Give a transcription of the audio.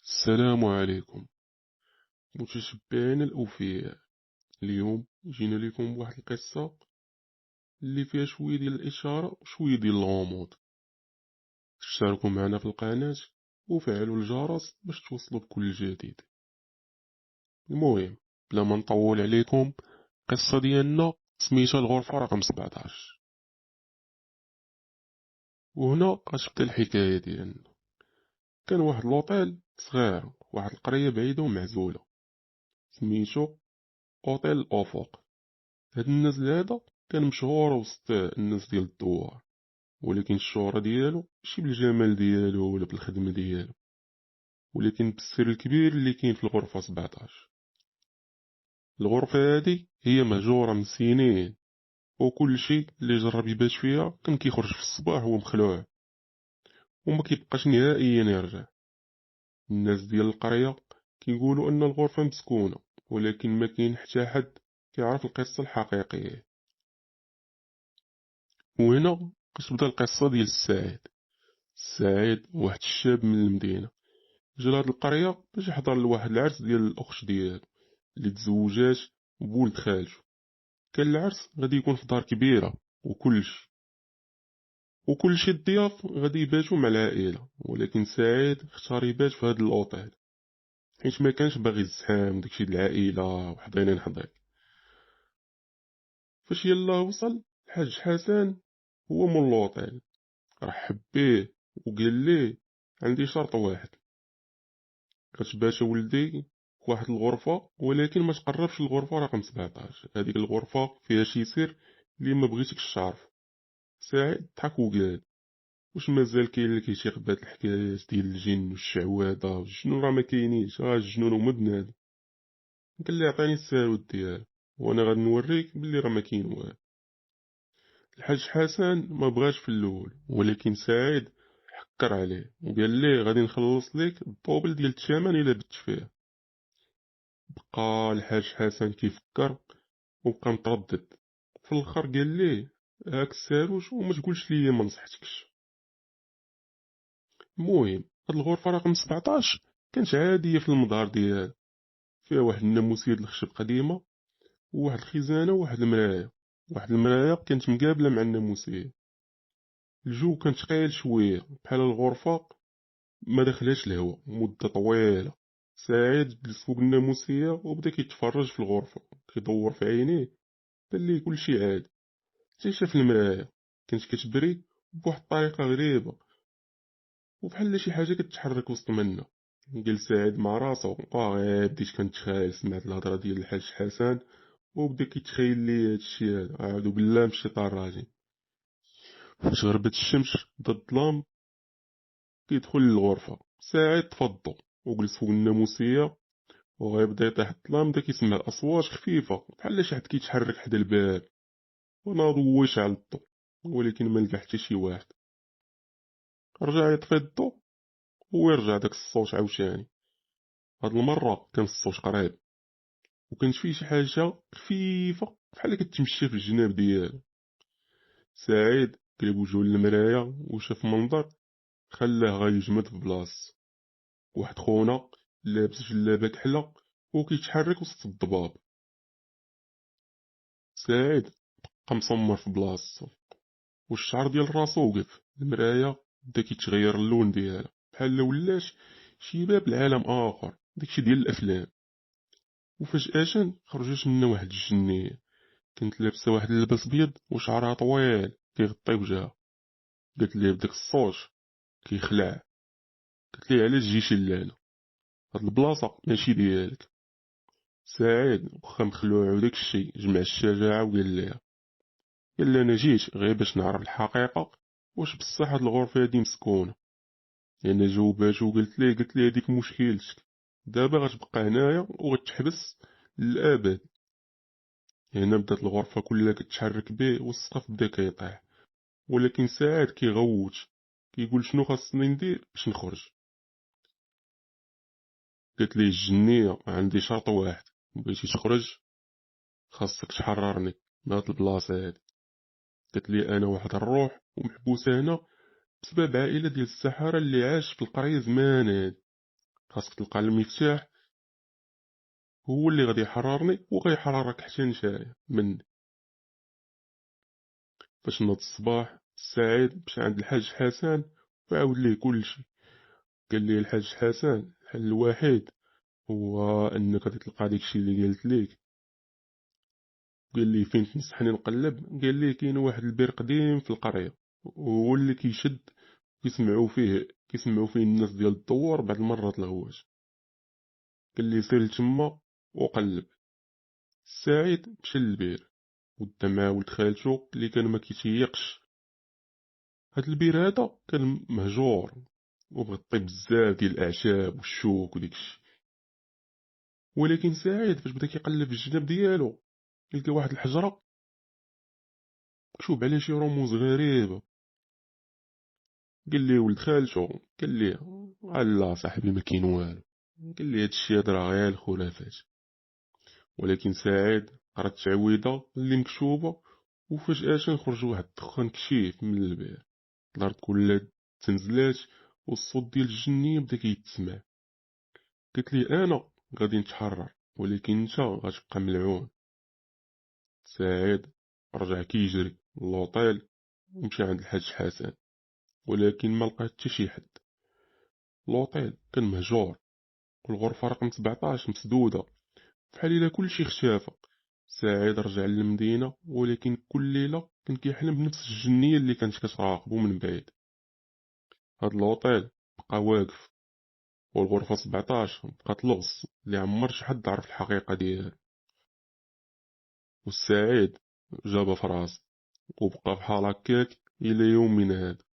السلام عليكم متشبعين الأوفياء. اليوم جينا لكم بواحد القصة اللي فيها شوية ديال الإشارة وشوية ديال الغموض. اشتركوا معنا في القناة وفعلوا الجرس باش توصلوا بكل جديد. المهم بلا ما نطول عليكم، القصة ديالنا سميتها الغرفة رقم 17. وهنا غتبدا الحكاية ديالنا. كان واحد لوطيل صغير واحد القرية بعيدة ومعزولة، سميتو اوتيل الأفق. هاد النزل هذا كان مشهور وسط الناس ديال الدوار، ولكن الشهرة ديالو ماشي بالجمال ديالو ولا بالخدمة ديالو، ولكن بالسر الكبير اللي كاين في الغرفة 17. الغرفة هادي هي مهجورة من سنين، وكل شيء اللي جرب يبات فيها كان كيخرج في الصباح وهو مخلوع وما كيبقاش نهائيا يرجع. الناس ديال القرية كيقولوا ان الغرفة مسكونة، ولكن ما كاين حتى حد كيعرف القصة الحقيقية. وهنا كتبدا القصة ديال السعيد واحد الشاب من المدينة. جا لهاد القرية باش يحضر لواحد العرس ديال الأخت ديالو اللي تزوجات بولد خالتو. كان العرس غادي يكون في دار كبيرة وكلشي الضياف غادي يباتوا مع العائلة، ولكن سعيد اختار يبات في هاد الأوطيل حيت ما كانش باغي الزحام داكشي د العائلة وحضينين حضير. فاش يلا وصل الحاج حسن هو مول الأوطيل، رحب بيه وقال ليه عندي شرط واحد، كتبات ولدي في واحد الغرفة ولكن ما تقربش الغرفة رقم 17. هذيك الغرفة فيها شي سر اللي ما بغيتكش تعرف. سعيد ضحك وقال واش مازال كاين لك شي خبات الحكايات ديال الجن والشعوذة والجنون؟ راه ما كاينينش، الجنون هما بنادم. قال لي عطيني الساروت ديالو وانا غادي نوريك بلي راه ما كاين والو. الحاج حسن ما بغاش في الاول، ولكن سعيد حكر عليه وقال ليه غادي نخلص ليك الطوبل ديال الثمن الا بت فيه. بقى الحاج حسن كيفكر وبقى متردد، في الاخر قال ليه هاك الساروش وما تقولش ليا ما نصحتكش. المهم هاد الغرفه رقم 17 كانت عاديه في المدار ديالها، فيها واحد الناموسيه د الخشب قديمه وواحد الخزانه وواحد المرايه. واحد المرايه كانت مقابله مع الناموسيه. الجو كان ثقيل شويه بحال الغرفه ما دخلهاش الهواء مده طويله. سعيد جلس فوق الناموسيه وبدا كيتفرج في الغرفه، كيدور في عينيه بان ليه كلشي عادي. حتى شاف المراية كانت كتبري بواحد الطريقة غريبة وبحال شي حاجة كتحرك وسط منا. قال سعيد مع راسو غير بديت كنتخيل، سمعت الهضرة ديال الحاج حسن وبدا كيتخيل لي هادشي هذا. أعوذ بالله من الشيطان الرجيم. فاش غربت الشمس بدا الظلام كيدخل للغرفة، سعيد تفضو وجلس فوق الناموسية وغيبدا يطيح الظلام. بدا كيسمع أصوات خفيفة بحال شي حد كيتحرك حدا الباب، وناض هو يشعل الضو ولكن ما لقى حتى شي واحد. رجع يطفي الضو ويرجع داك الصوت عاوتاني. هاد المرة كان الصوت قريب وكانت فيه شي حاجة خفيفة بحال كتمشي في الجناب ديالو. سعيد قلب وجهو للمرايا وشاف منظر خلاه غيجمد في بلاصتو. واحد خونا لابس جلابة كحلة وكيتحرك وسط الضباب. سعيد بقى مسمر في بلاصتو والشعر ديال راسو وقف. المرايا بدا كيتغير اللون ديالها بحال ولات شي باب لعالم اخر، داكشي ديال الافلام. وفجأة خرجت منا واحد الجنية، كانت لابسة واحد اللباس بيض وشعرها طويل كيغطي وجهها. قالت ليه بداك الصوت كيخلع، قالت ليه علاش جيتي لهنا؟ هاد البلاصة ماشي ديالك. سعيد واخا مخلوع وداك الشي جمع الشجاعة وقال ليها، قال انا جيت غير باش نعرف الحقيقة، واش بصح هاد الغرفة هادي مسكونة. انا جاوباتو قلت ليه هاديك مشكلتك، دابا غتبقى هنايا وغتحبس للأبد. هنا بدات الغرفة كلها كتحرك بيه والسقف بدا كيطيح، ولكن ساعات كيغوت كيقول شنو خاصني ندير باش نخرج. قالت ليه الجنية عندي شرط واحد، بغيتي تخرج خاصك تحررني من هاد البلاصة هادي. قالت لي انا واحد الروح ومحبوسة هنا بسبب عائلة ديال السحرة اللي عاش في القرية زمان هادي، خاصك تلقى المفتاح هو اللي غادي يحررني وغيحررك حتى نتايا مني. فاش نوض الصباح السعيد مشى عند الحاج حسن وعاود ليه كلشي. قال ليه الحاج حسن الحل الوحيد هو انك غادي تلقى داكشي اللي قلت ليك. قال لي فين تنصحني نقلب؟ قال لي كاين واحد البير قديم في القريه وهو اللي كيشد كيسمعوا فيه الناس ديال الدوار بعض المرات الغواش. قال لي سير لتما وقلب. السعيد مشى للبير ودا معاه ولد خالتو اللي كان ما كيتيقش. هاد البير هذا كان مهجور ومغطي بزاف ديال الاعشاب والشوك وداكشي. ولكن سعيد فاش بدا كيقلب في الجناب ديالو لقى واحد الحجره مكتوب عليها شي رموز غريبه. قال لي ولد خالتو، قال لي لا صاحبي ما كاين والو. قال لي هادشي هذا راه غير الخرافات. ولكن سعيد قرا التعويذه اللي مكتوبه وفجاه خرج واحد الدخان كشيف من البير. الارض كلها تنزلات والصوت ديال الجنيه بدا كيتسمع. قلت لي انا غادي نتحرر ولكن انت غتبقى ملعون. سعيد رجع كيجري للوطيل ومشى عند الحاج حسن ولكن ما لقى حتى شي حد. لوطيل كان مهجور والغرفة رقم 17 مسدودة بحال إلا كلشي اختفى. سعيد رجع للمدينة ولكن كل ليلة كان كيحلم بنفس الجنية اللي كانت كتراقبو من بعيد. هاد لوطيل بقى واقف والغرفة 17 بقات لغز اللي عمر شي حد عرف الحقيقة ديالها. والسعيد جابها في راسو وبقى بحال هكاك إلى يومنا هذا.